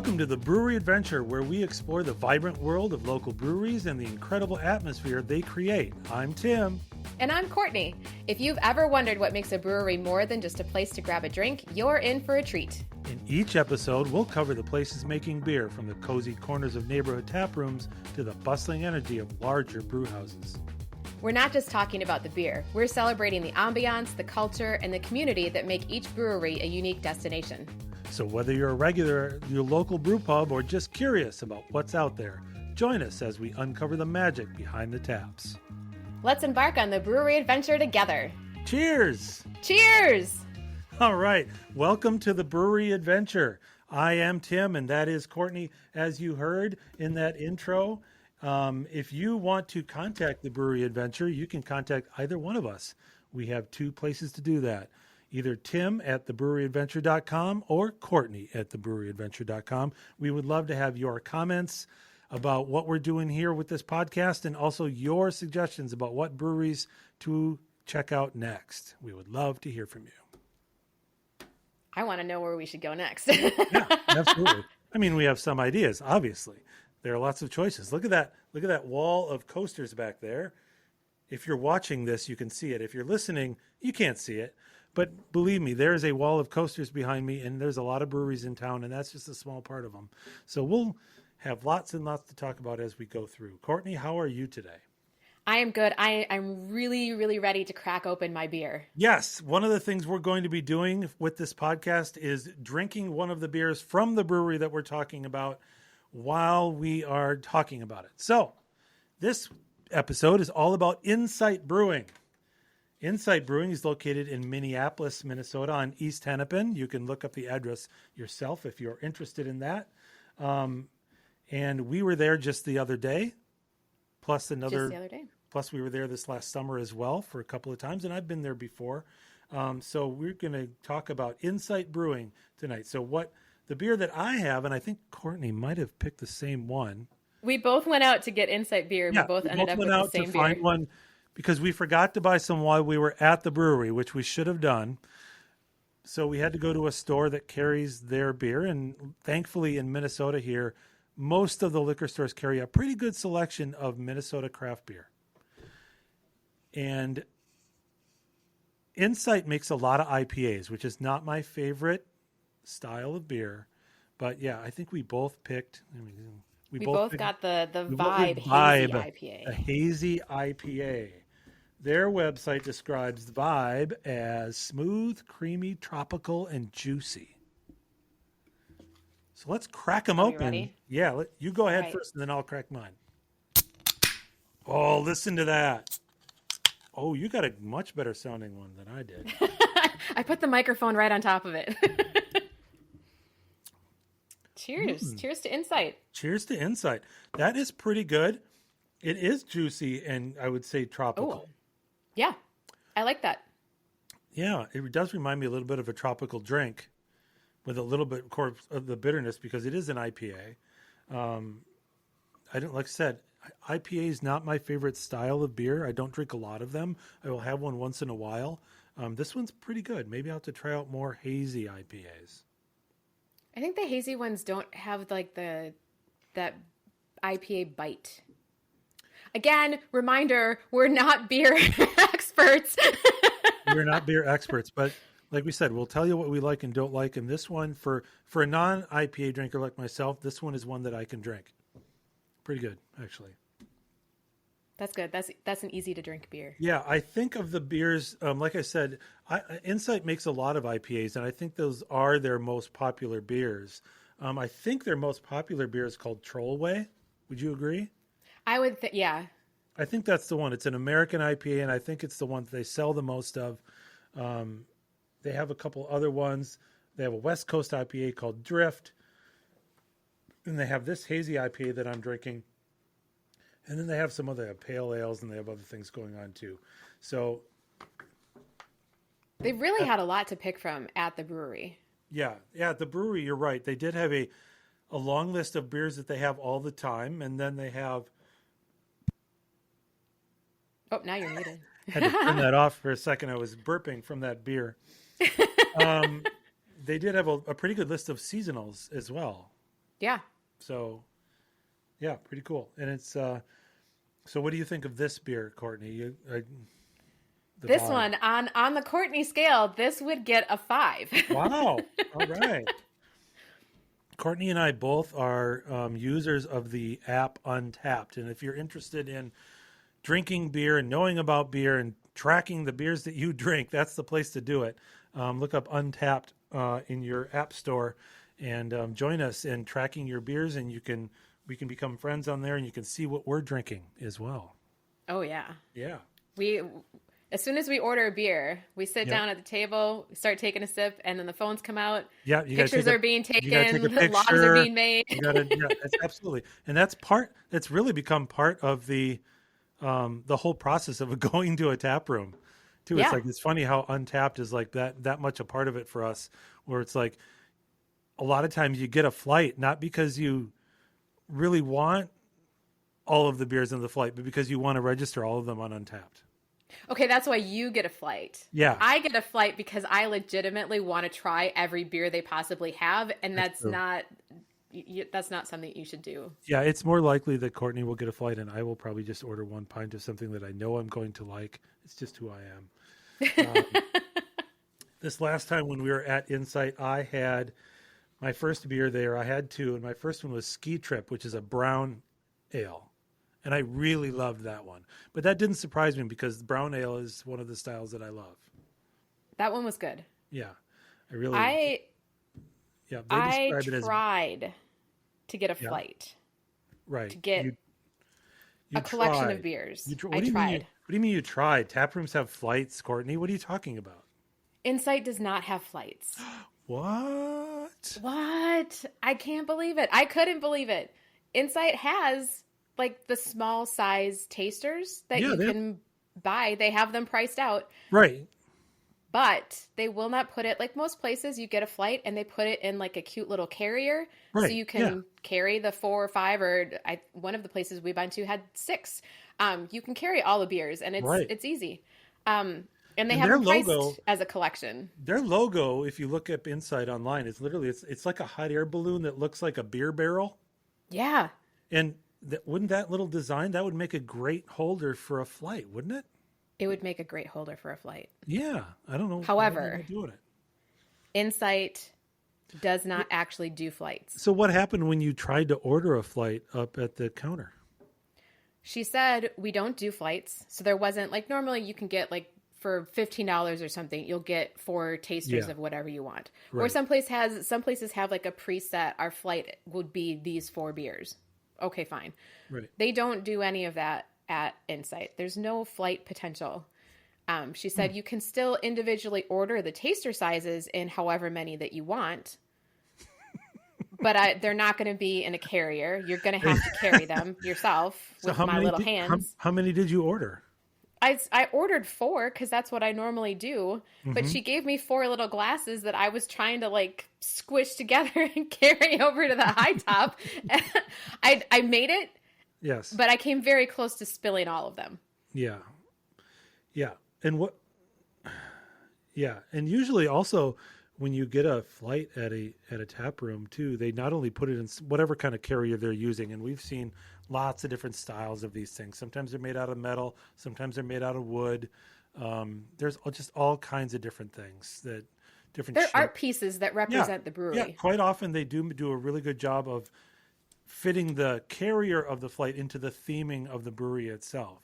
Welcome to the Brewery Adventure, where we explore the vibrant world of local breweries and the incredible atmosphere they create. I'm Tim. And I'm Courtney. If you've ever wondered what makes a brewery more than just a place to grab a drink, you're in for a treat. In each episode, we'll cover the places making beer, from the cozy corners of neighborhood tap rooms to the bustling energy of larger brew houses. We're not just talking about the beer. We're celebrating the ambiance, the culture, and the community that make each brewery a unique destination. So whether you're a regular at your local brew pub or just curious about what's out there, join us as we uncover the magic behind the taps. Let's embark on the brewery adventure together. Cheers! Cheers! All right, welcome to the Brewery Adventure. I am Tim, and that is Courtney, as you heard in that intro. If you want to contact the Brewery Adventure, you can contact either one of us. We have two places to do that. Either Tim at thebreweryadventure.com or Courtney at thebreweryadventure.com. We would love to have your comments about what we're doing here with this podcast and also your suggestions about what breweries to check out next. We would love to hear from you. I want to know where we should go next. Yeah, absolutely. I mean, we have some ideas, obviously. There are lots of choices. Look at that. Look at that wall of coasters back there. If you're watching this, you can see it. If you're listening, you can't see it. But believe me, there is a wall of coasters behind me, and there's a lot of breweries in town, and that's just a small part of them. So we'll have lots and lots to talk about as we go through. Courtney, how are you today? I am good. I'm really, really ready to crack open my beer. Yes. One of the things we're going to be doing with this podcast is drinking one of the beers from the brewery that we're talking about while we are talking about it. So this episode is all about Insight Brewing. Insight Brewing is located in Minneapolis, Minnesota on East Hennepin. You can look up the address yourself if you're interested in that. And we were there just the other day, plus we were there this last summer as well for a couple of times, and I've been there before. So we're going to talk about Insight Brewing tonight. So what the beer that I have, and I think Courtney might have picked the same one. We both went out to get Insight beer. Yeah, we both ended up with the same beer. Find one because we forgot to buy some while we were at the brewery, which we should have done. So we had to go to a store that carries their beer. And thankfully in Minnesota here, most of the liquor stores carry a pretty good selection of Minnesota craft beer. And Insight makes a lot of IPAs, which is not my favorite style of beer. But yeah, I think we both picked... We both got the Vibe Hazy IPA. A hazy IPA. Their website describes the Vibe as smooth, creamy, tropical, and juicy. So let's crack them open. Ready? Yeah, you go ahead first, and then I'll crack mine. Oh, listen to that. Oh, you got a much better sounding one than I did. I put the microphone right on top of it. Cheers. Cheers to Insight. Cheers to Insight. That is pretty good. It is juicy and I would say tropical. Ooh. Yeah, I like that. Yeah, it does remind me a little bit of a tropical drink with a little bit, of course, of the bitterness because it is an IPA. Like I said, IPA is not my favorite style of beer. I don't drink a lot of them. I will have one once in a while. This one's pretty good. Maybe I'll have to try out more hazy IPAs. I think the hazy ones don't have like that IPA bite. Again, reminder, we're not beer experts. We're not beer experts, but like we said, we'll tell you what we like and don't like. And this one, for a non-IPA drinker like myself, this one is one that I can drink. Pretty good, actually. That's good. That's an easy to drink beer. Yeah, I think of the beers, like I said, Insight makes a lot of IPAs, and I think those are their most popular beers. I think their most popular beer is called Trollway. Would you agree? I would, yeah. I think that's the one. It's an American IPA, and I think it's the one that they sell the most of. They have a couple other ones. They have a West Coast IPA called Drift, and they have this hazy IPA that I'm drinking. And then they have some other pale ales, and they have other things going on too. So they really had a lot to pick from at the brewery. Yeah, at the brewery, you're right. They did have a long list of beers that they have all the time, and then they have. Oh, now you're muted. Had to turn that off for a second. I was burping from that beer. They did have a pretty good list of seasonals as well. Yeah. So, yeah, pretty cool. And it's so what do you think of this beer, Courtney? This volume. one on the Courtney scale, this would get a 5. Wow. All right. Courtney and I both are users of the app Untapped. And if you're interested in drinking beer and knowing about beer and tracking the beers that you drink, that's the place to do it. Look up Untapped in your app store and join us in tracking your beers. And we can become friends on there and you can see what we're drinking as well. Oh, yeah. Yeah. As soon as we order a beer, we sit down at the table, we start taking a sip, and then the phones come out. Yeah, pictures are being taken, picture. laws are being made. That's absolutely, and that's really become part of the whole process of going to a tap room, too. Yeah. It's like it's funny how Untapped is like that much a part of it for us, where it's like a lot of times you get a flight not because you really want all of the beers in the flight, but because you want to register all of them on Untapped. Okay, that's why you get a flight. Yeah. I get a flight because I legitimately want to try every beer they possibly have, and that's not something you should do. Yeah, it's more likely that Courtney will get a flight and I will probably just order one pint of something that I know I'm going to like. It's just who I am. This last time when we were at Insight, I had my first beer there. I had two, and my first one was Ski Trip, which is a brown ale. And I really loved that one. But that didn't surprise me because brown ale is one of the styles that I love. That one was good. Yeah. I describe tried to get a flight. Right. To get a collection of beers. I tried. What do you mean you tried? Tap rooms have flights, Courtney. What are you talking about? Insight does not have flights. What? What? I can't believe it. I couldn't believe it. Insight has like the small size tasters that you can buy. They have them priced out. Right. But they will not put it, like most places, you get a flight and they put it in like a cute little carrier. Right. So you can carry the 4 or 5, or one of the places we went to had 6. You can carry all the beers and it's easy. And they have them priced as a collection. Their logo, if you look up Insight online, it's literally, it's like a hot air balloon that looks like a beer barrel. Yeah. And wouldn't that little design, that would make a great holder for a flight, wouldn't it? It would make a great holder for a flight. Yeah. I don't know. However, doing it. Insight does not actually do flights. So what happened when you tried to order a flight up at the counter? She said, we don't do flights. So there wasn't, like, normally you can get like for $15 or something, you'll get 4 tasters of whatever you want. Right. Or some places have like a preset, our flight would be these 4 beers. Okay, fine. Right. They don't do any of that at Insight. There's no flight potential. She said you can still individually order the taster sizes in however many that you want, but they're not going to be in a carrier. You're going to have to carry them yourself with my little hands. How many did you order? I ordered 4 because that's what I normally do. Mm-hmm. But she gave me 4 little glasses that I was trying to like squish together and carry over to the high top. I made it. Yes. But I came very close to spilling all of them. Yeah. Yeah. And and usually also when you get a flight at a tap room too, they not only put it in whatever kind of carrier they're using, and we've seen lots of different styles of these things. Sometimes they're made out of metal, sometimes they're made out of wood. There's just all kinds of different things that They're art pieces that represent the brewery. Yeah, quite often they do a really good job of fitting the carrier of the flight into the theming of the brewery itself.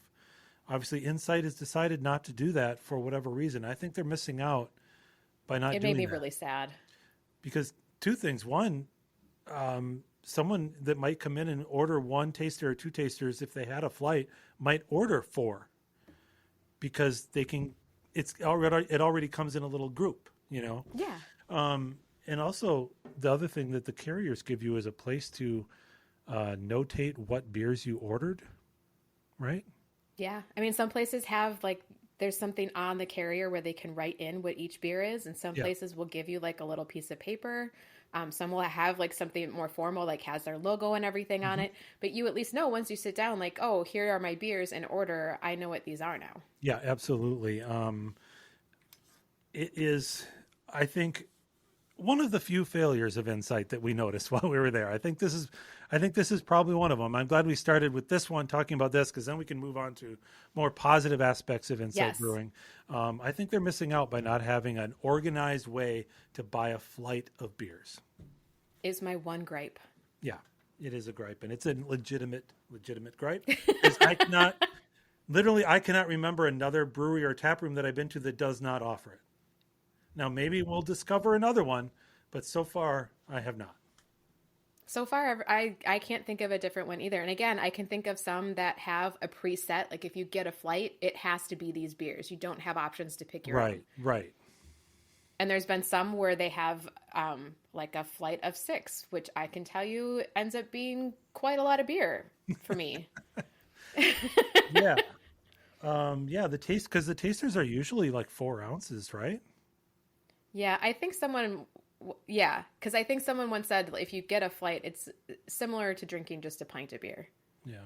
Obviously, Insight has decided not to do that for whatever reason. I think they're missing out by not doing that. It made me really sad. Because 2 things. One, someone that might come in and order 1 taster or 2 tasters, if they had a flight, might order 4 because they can. It already comes in a little group, you know. Yeah. And also the other thing that the carriers give you is a place to notate what beers you ordered, right? Yeah. I mean, some places have like, there's something on the carrier where they can write in what each beer is. And some places will give you like a little piece of paper. Some will have like something more formal, like has their logo and everything on it. But you at least know once you sit down, like, oh, here are my beers in order. I know what these are now. Yeah, absolutely. It is, I think one of the few failures of Insight that we noticed while we were there. I think this is probably one of them. I'm glad we started with this one, talking about this, because then we can move on to more positive aspects of Insight Yes. Brewing. I think they're missing out by not having an organized way to buy a flight of beers. Is my one gripe. Yeah, it is a gripe, and it's a legitimate gripe. 'Cause I cannot remember another brewery or tap room that I've been to that does not offer it. Now, maybe we'll discover another one, but so far I have not. So far, I can't think of a different one either. And again, I can think of some that have a preset. Like if you get a flight, it has to be these beers. You don't have options to pick your own. Right. And there's been some where they have like a flight of 6, which I can tell you ends up being quite a lot of beer for me. Yeah. The taste, because the tasters are usually like 4 ounces, right? Yeah, I think someone once said if you get a flight, it's similar to drinking just a pint of beer. Yeah.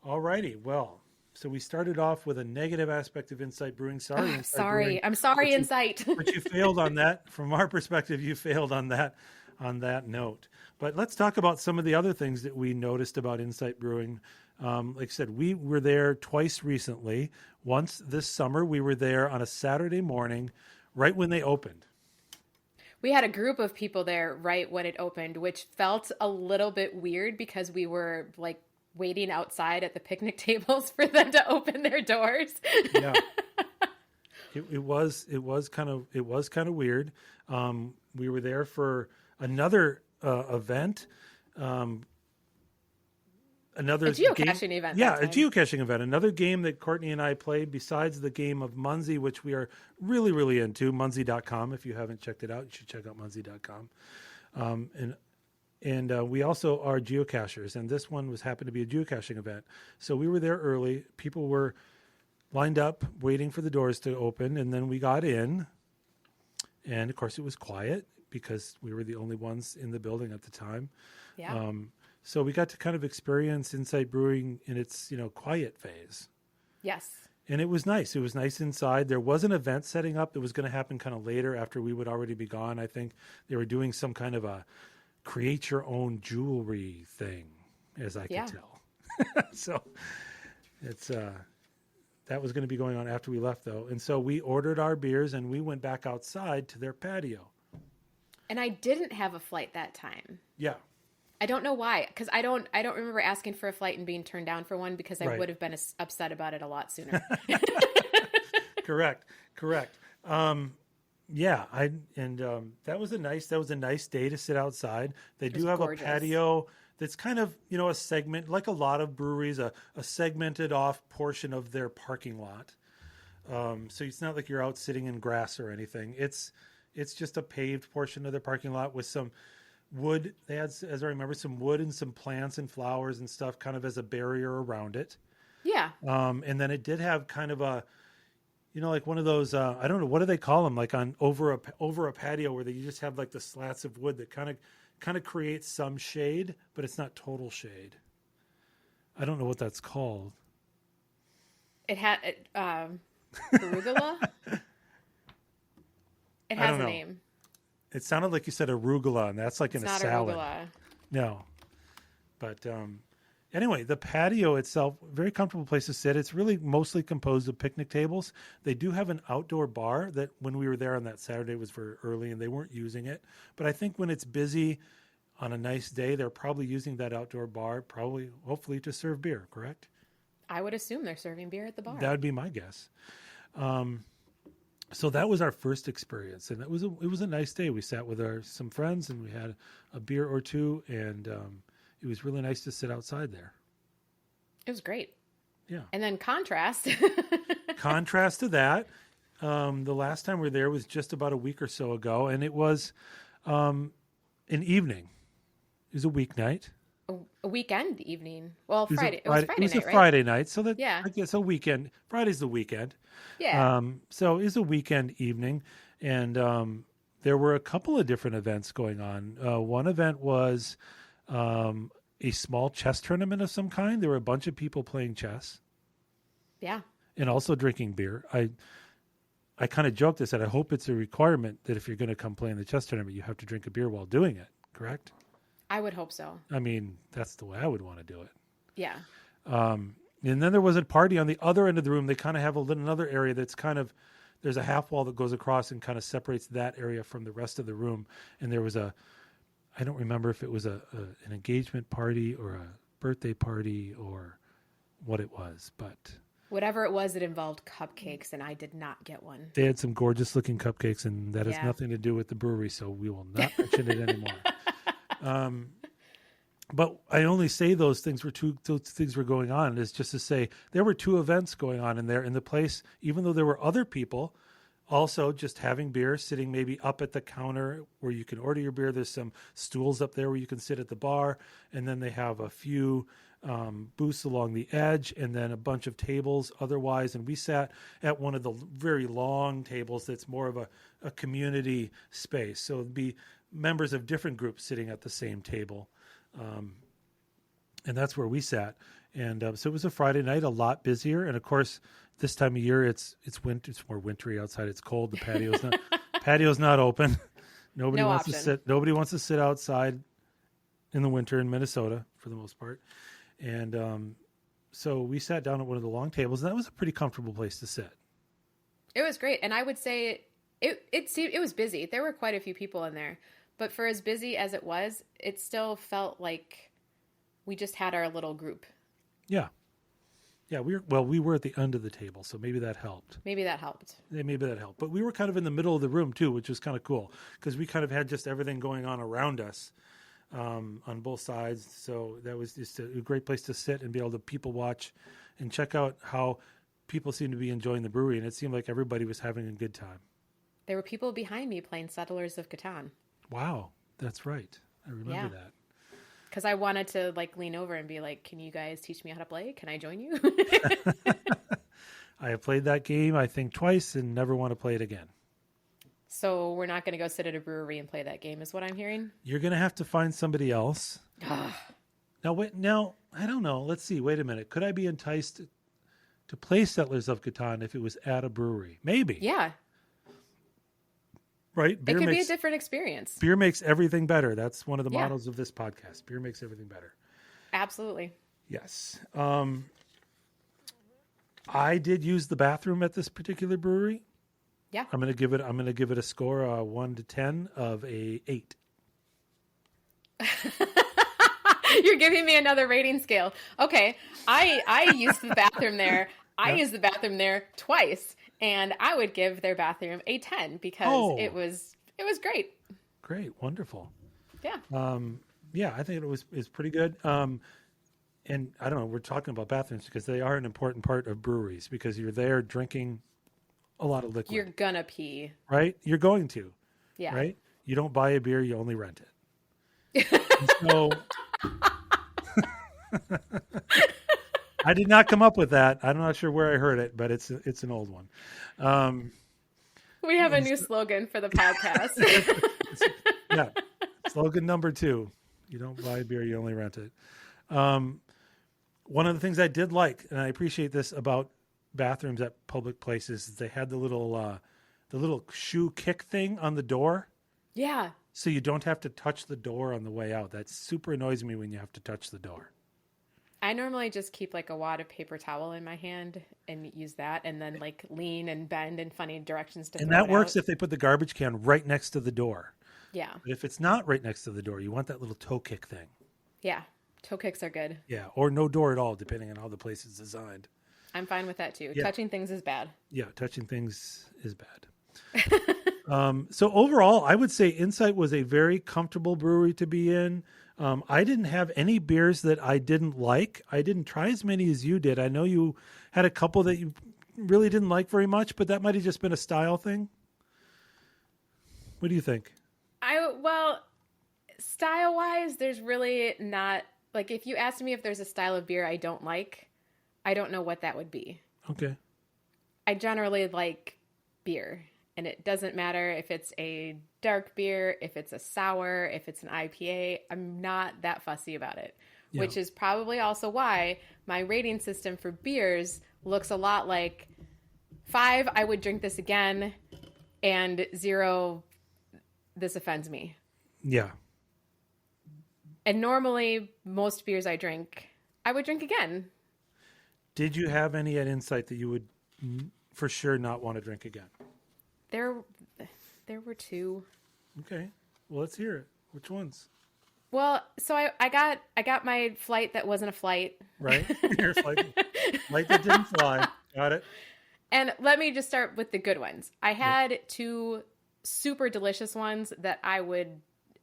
All righty. Well, so we started off with a negative aspect of Insight Brewing. Sorry, I'm sorry, Insight. But you failed on that. From our perspective, you failed on that note. But let's talk about some of the other things that we noticed about Insight Brewing. Like I said, we were there twice recently. Once this summer, we were there on a Saturday morning, right when they opened. We had a group of people there right when it opened, which felt a little bit weird because we were like waiting outside at the picnic tables for them to open their doors. Yeah. It was kind of weird. We were there for another event. Another geocaching event. Yeah, a geocaching event. Another game that Courtney and I played besides the game of Munzie, which we are really, really into. Munzie.com. If you haven't checked it out, you should check out Munzie.com. And we also are geocachers, and this one happened to be a geocaching event. So we were there early. People were lined up waiting for the doors to open, and then we got in. And of course, it was quiet because we were the only ones in the building at the time. Yeah. So we got to kind of experience Insight Brewing in its, quiet phase. Yes. And it was nice. It was nice inside. There was an event setting up that was going to happen kind of later after we would already be gone. I think they were doing some kind of a create your own jewelry thing, as I could tell. So it's that was going to be going on after we left, though. And so we ordered our beers and we went back outside to their patio. And I didn't have a flight that time. Yeah. I don't know why, because I don't remember asking for a flight and being turned down for one because I would have been upset about it a lot sooner. Correct. That was a nice day to sit outside. They do have gorgeous. A patio that's kind of, a segment, like a lot of breweries, a segmented off portion of their parking lot. So it's not like you're out sitting in grass or anything. It's just a paved portion of their parking lot with some wood. They had, as I remember, some wood and some plants and flowers and stuff kind of as a barrier around it. Yeah. And then it did have kind of a, like one of those, I don't know, what do they call them? Like over a patio where you just have like the slats of wood that kind of creates some shade, but it's not total shade. I don't know what that's called. It had, arugula? It has a name. It sounded like you said arugula, and that's like in a salad. Arugula. No. But anyway, the patio itself, very comfortable place to sit. It's really mostly composed of picnic tables. They do have an outdoor bar that when we were there on that Saturday was very early, and they weren't using it. But I think when it's busy on a nice day, they're probably using that outdoor bar, hopefully to serve beer, correct? I would assume they're serving beer at the bar. That would be my guess. So that was our first experience, and it was a nice day. We sat with some friends, and we had a beer or two, and it was really nice to sit outside there. It was great. Yeah. And then contrast to that, the last time we were there was just about a week or so ago, and it was an evening. It was a weeknight. A weekend evening. Well, Friday. It was a Friday night, so that I guess a weekend. Friday's the weekend. Yeah. So it was a weekend evening, and there were a couple of different events going on. One event was a small chess tournament of some kind. There were a bunch of people playing chess. Yeah. And also drinking beer. I I kind of joked. I said, I hope it's a requirement that if you're going to come play in the chess tournament, you have to drink a beer while doing it. Correct? I would hope so. I mean, that's the way I would want to do it. Yeah. And then there was a party on the other end of the room. They kind of have another area that's kind of, there's a half wall that goes across and kind of separates that area from the rest of the room. And there was I don't remember if it was an engagement party or a birthday party or what it was, but whatever it was, it involved cupcakes, and I did not get one. they had some gorgeous looking cupcakes, and that has nothing to do with the brewery, so we will not mention it anymore. But I only say those things were going on is just to say there were 2 events going on in there in the place, even though there were other people also just having beer, sitting maybe up at the counter where you can order your beer. There's some stools up there where you can sit at the bar, and then they have a few booths along the edge and then a bunch of tables otherwise. And we sat at one of the very long tables that's more of a community space. So it'd be members of different groups sitting at the same table. And that's where we sat. And so it was a Friday night, a lot busier. And of course, this time of year, it's winter. It's more wintry outside. It's cold. The patio's not open. Nobody wants to sit outside in the winter in Minnesota for the most part. And so we sat down at one of the long tables, and that was a pretty comfortable place to sit. It was great. And I would say it was busy. There were quite a few people in there. But for as busy as it was, it still felt like we just had our little group. Yeah. Yeah, we were at the end of the table, so maybe that helped. Maybe that helped. Yeah, maybe that helped. But we were kind of in the middle of the room, too, which was kind of cool, because we kind of had just everything going on around us on both sides. So that was just a great place to sit and be able to people watch and check out how people seem to be enjoying the brewery. And it seemed like everybody was having a good time. There were people behind me playing Settlers of Catan. Wow, that's right. I remember that. Because I wanted to lean over and be like, can you guys teach me how to play? Can I join you? I have played that game, I think, twice and never want to play it again. So we're not going to go sit at a brewery and play that game is what I'm hearing? You're going to have to find somebody else. Now, I don't know. Let's see. Wait a minute. Could I be enticed to play Settlers of Catan if it was at a brewery? Maybe. Yeah. Right? It could be a different experience. Beer makes everything better. That's one of the mottos of this podcast. Beer makes everything better. Absolutely. Yes. I did use the bathroom at this particular brewery. Yeah. I'm gonna give it a score 1 to 10 of a 8. You're giving me another rating scale. Okay. I used the bathroom there. I used the bathroom there twice. And I would give their bathroom a 10 because it was great. Great. Wonderful. Yeah. I think it was pretty good. And I don't know, we're talking about bathrooms because they are an important part of breweries because you're there drinking a lot of liquid. You're gonna pee. Right? You're going to. Yeah. Right? You don't buy a beer, you only rent it. So I did not come up with that. I'm not sure where I heard it, but it's an old one. We have a new slogan for the podcast. Yeah. Slogan number 2. You don't buy beer, you only rent it. One of the things I did like, and I appreciate this about bathrooms at public places, is they had the little shoe kick thing on the door. Yeah. So you don't have to touch the door on the way out. That super annoys me when you have to touch the door. I normally just keep a wad of paper towel in my hand and use that and then lean and bend in funny directions to And that works if they put the garbage can right next to the door. Yeah. But if it's not right next to the door, you want that little toe kick thing. Yeah. Toe kicks are good. Yeah. Or no door at all, depending on how the place is designed. I'm fine with that too. Yeah. Touching things is bad. Yeah. Touching things is bad. So overall, I would say Insight was a very comfortable brewery to be in. I didn't have any beers that I didn't like. I didn't try as many as you did. I know you had a couple that you really didn't like very much, but that might have just been a style thing. What do you think? Style-wise, there's really not, if you asked me if there's a style of beer I don't like, I don't know what that would be. Okay. I generally like beer. And it doesn't matter if it's a dark beer, if it's a sour, if it's an IPA. I'm not that fussy about it, which is probably also why my rating system for beers looks a lot like 5, I would drink this again, and 0, this offends me. Yeah. And normally, most beers I drink, I would drink again. Did you have any at Insight that you would for sure not want to drink again? There were 2. Okay. Well, let's hear it. Which ones? Well, so I got my flight that wasn't a flight. Right. Your flight that didn't fly. Got it. And let me just start with the good ones. I had 2 super delicious ones that I would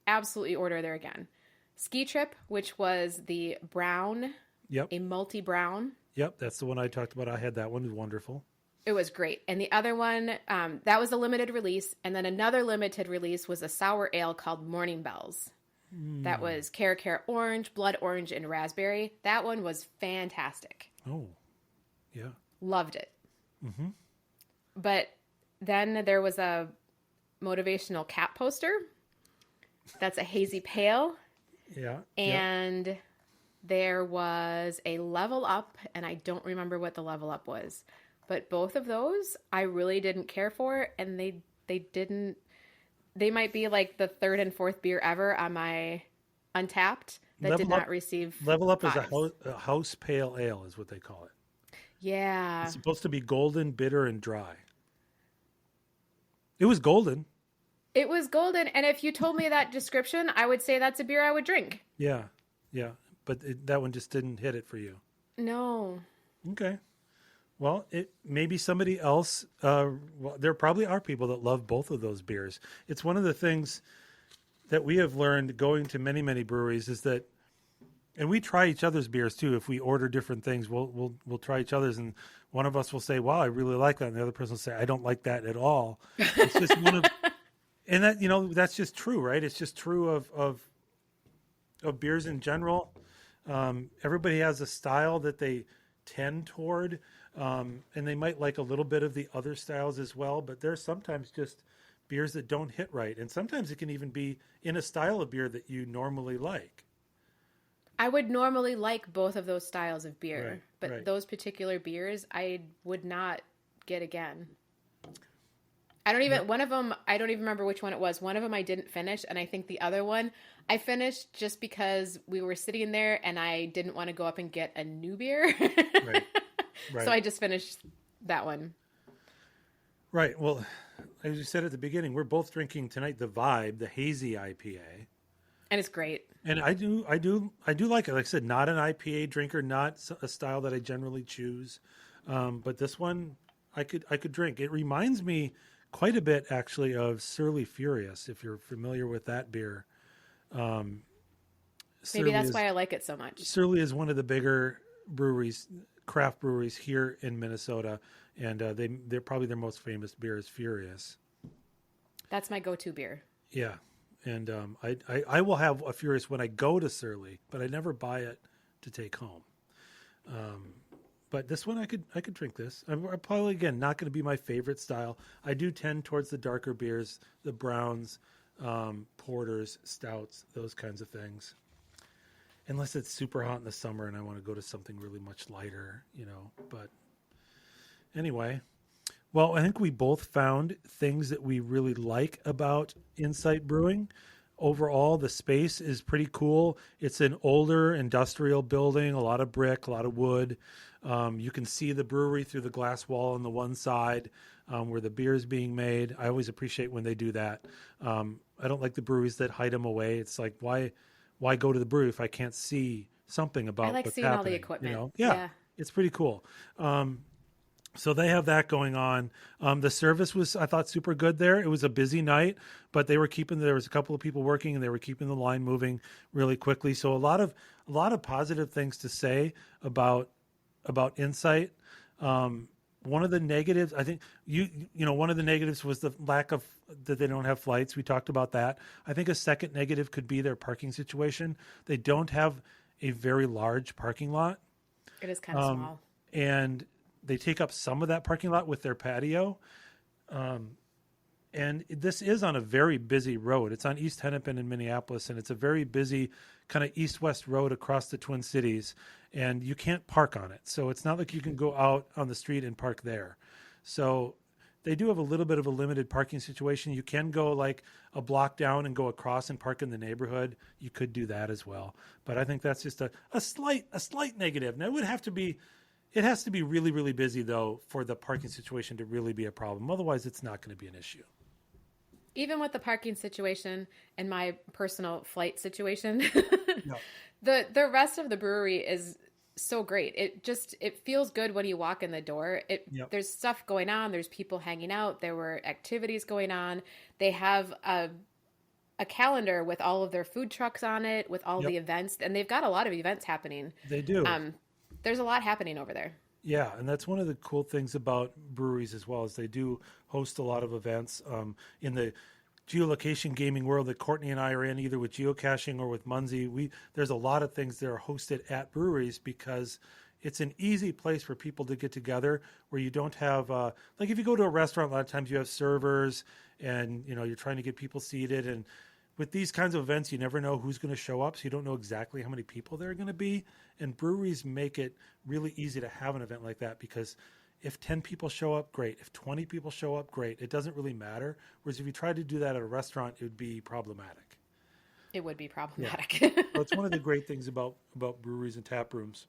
absolutely order there again. Ski Trip, which was the brown, a multi brown. Yep, that's the one I talked about. I had that one. It was wonderful. It was great. And the other one, that was a limited release. And then another limited release was a sour ale called Morning Bells. That was Cara Orange, Blood Orange, and Raspberry. That one was fantastic. Oh, yeah. Loved it. Mm-hmm. But then there was a motivational cat poster. That's a hazy pale. Yeah. And there was a level up, and I don't remember what the level up was. But both of those I really didn't care for, and they might be like the 3rd and 4th beer ever on my Untapped that did not receive Level Up 5s. is a house pale ale is what they call it. Yeah. It's supposed to be golden, bitter, and dry. It was golden. It was golden, and if you told me that description, I would say that's a beer I would drink. Yeah. But that one just didn't hit it for you. No. Okay. Well, maybe somebody else. There probably are people that love both of those beers. It's one of the things that we have learned going to many, many breweries is that, and we try each other's beers too. If we order different things, we'll try each other's, and one of us will say, "Wow, I really like that," and the other person will say, "I don't like that at all." It's just one of, and that that's just true, right? It's just true of beers in general. Everybody has a style that they tend toward. And they might like a little bit of the other styles as well, but there's sometimes just beers that don't hit right. And sometimes it can even be in a style of beer that you normally like. I would normally like both of those styles of beer, but right. Those particular beers I would not get again. One of them, I don't even remember which one it was. One of them I didn't finish, and I think the other one I finished just because we were sitting there and I didn't want to go up and get a new beer. Right. So I just finished that one. Right. Well, as you said at the beginning, we're both drinking tonight the Vibe, the hazy IPA. And it's great. And I do like it. Like I said, not an IPA drinker, not a style that I generally choose. But this one I could drink. It reminds me quite a bit actually of Surly Furious, if you're familiar with that beer. Maybe that's why I like it so much. Surly is one of the bigger craft breweries here in Minnesota, and they're probably their most famous beer is Furious. That's my go-to beer. Yeah, and I will have a Furious when I go to Surly, but I never buy it to take home. But this one I could drink this. I'm probably again not going to be my favorite style. I do tend towards the darker beers, the browns, porters, stouts, those kinds of things. Unless it's super hot in the summer and I want to go to something really much lighter, But anyway, well, I think we both found things that we really like about Insight Brewing. Overall, the space is pretty cool. It's an older industrial building, a lot of brick, a lot of wood. You can see the brewery through the glass wall on the one side where the beer is being made. I always appreciate when they do that. I don't like the breweries that hide them away. It's like, why go to the brewery if I can't see something about what's happening? I like seeing all the equipment. Yeah, it's pretty cool. So they have that going on. The service was, I thought, super good there. It was a busy night, but there was a couple of people working and they were keeping the line moving really quickly. So a lot of positive things to say about Insight. One of the negatives, I think one of the negatives was the lack of that they don't have flights. We talked about that. I think a second negative could be their parking situation. They don't have a very large parking lot. It is kind of small. And they take up some of that parking lot with their patio. And this is on a very busy road. It's on East Hennepin in Minneapolis, and it's a very busy kind of east-west road across the Twin Cities, and you can't park on it. So it's not like you can go out on the street and park there. So they do have a little bit of a limited parking situation. You can go like a block down and go across and park in the neighborhood. You could do that as well. But I think that's just a slight negative. Now it has to be really, really busy though for the parking situation to really be a problem. Otherwise it's not going to be an issue. Even with the parking situation and my personal flight situation, the rest of the brewery is so great. It feels good when you walk in the door. There's stuff going on. There's people hanging out. There were activities going on. They have a calendar with all of their food trucks on it, with all the events, and they've got a lot of events happening. They do. There's a lot happening over there. Yeah, and that's one of the cool things about breweries as well, is they do host a lot of events in the geolocation gaming world that Courtney and I are in, either with geocaching or with Munzie. There's a lot of things that are hosted at breweries because it's an easy place for people to get together where you don't have, like if you go to a restaurant, a lot of times you have servers and, you're trying to get people seated. And with these kinds of events, you never know who's going to show up. So you don't know exactly how many people there are going to be. And breweries make it really easy to have an event like that because if 10 people show up, great. If 20 people show up, great. It doesn't really matter. Whereas if you try to do that at a restaurant, it would be problematic. It would be problematic. Yeah. Well, it's one of the great things about breweries and tap rooms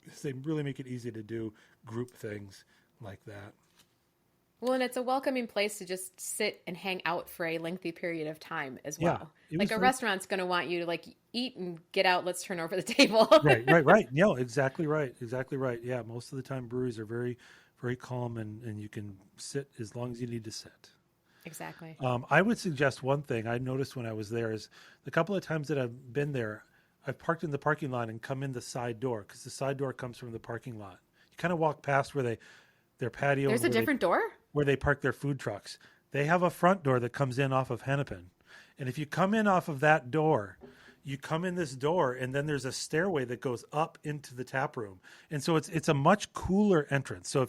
is they really make it easy to do group things like that. Well, and it's a welcoming place to just sit and hang out for a lengthy period of time as well. Yeah, like a restaurant's going to want you to like eat and get out. Let's turn over the table. Right. Yeah, exactly right. Yeah, most of the time breweries are very, very calm and you can sit as long as you need to sit. Exactly. I would suggest one thing I noticed when I was there is the couple of times that I've been there, I've parked in the parking lot and come in the side door because the side door comes from the parking lot. You kind of walk past where their patio. There's a different door? Where they park their food trucks. They have a front door that comes in off of Hennepin. And if you come in off of that door, you come in this door and then there's a stairway that goes up into the tap room. And so it's a much cooler entrance. So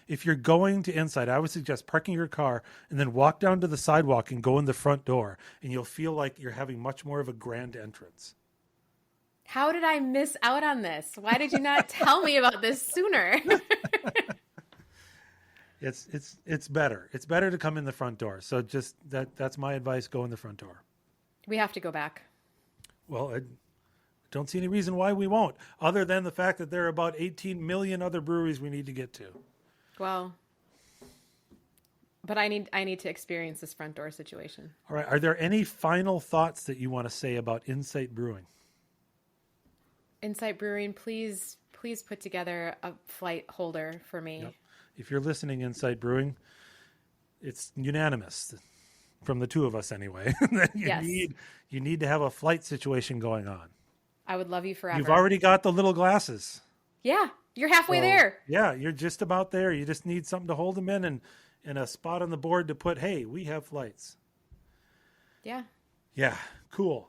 if you're going to inside, I would suggest parking your car and then walk down to the sidewalk and go in the front door and you'll feel like you're having much more of a grand entrance. How did I miss out on this? Why did you not tell me about this sooner? It's better. It's better to come in the front door. So just that's my advice. Go in the front door. We have to go back. Well, I don't see any reason why we won't, other than the fact that there are about 18 million other breweries we need to get to. Well, but I need to experience this front door situation. All right. Are there any final thoughts that you want to say about Insight Brewing? Insight Brewing, please put together a flight holder for me. Yep. If you're listening, Insight Brewing, it's unanimous from the two of us anyway. You need to have a flight situation going on. I would love you forever. You've already got the little glasses. Yeah, you're halfway there. Yeah, you're just about there. You just need something to hold them in and a spot on the board to put, hey, we have flights. Yeah. Yeah, cool.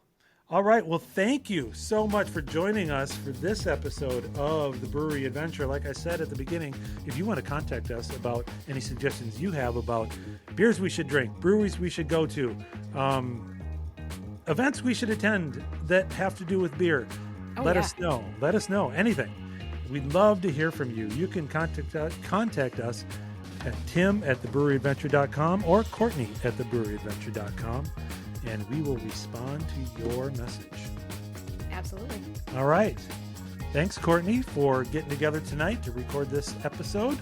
All right. Well, thank you so much for joining us for this episode of the Brewery Adventure. Like I said at the beginning, if you want to contact us about any suggestions you have about beers we should drink, breweries we should go to, events we should attend that have to do with beer, let us know. Let us know. Anything. We'd love to hear from you. You can contact us at tim@thebreweryadventure.com or Courtney@thebreweryadventure.com. And we will respond to your message. Absolutely. All right. Thanks, Courtney, for getting together tonight to record this episode.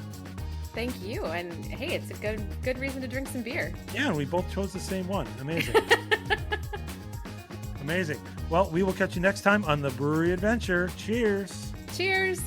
Thank you. And hey, it's a good reason to drink some beer. Yeah, and we both chose the same one. Amazing. Amazing. Well, we will catch you next time on the Brewery Adventure. Cheers. Cheers.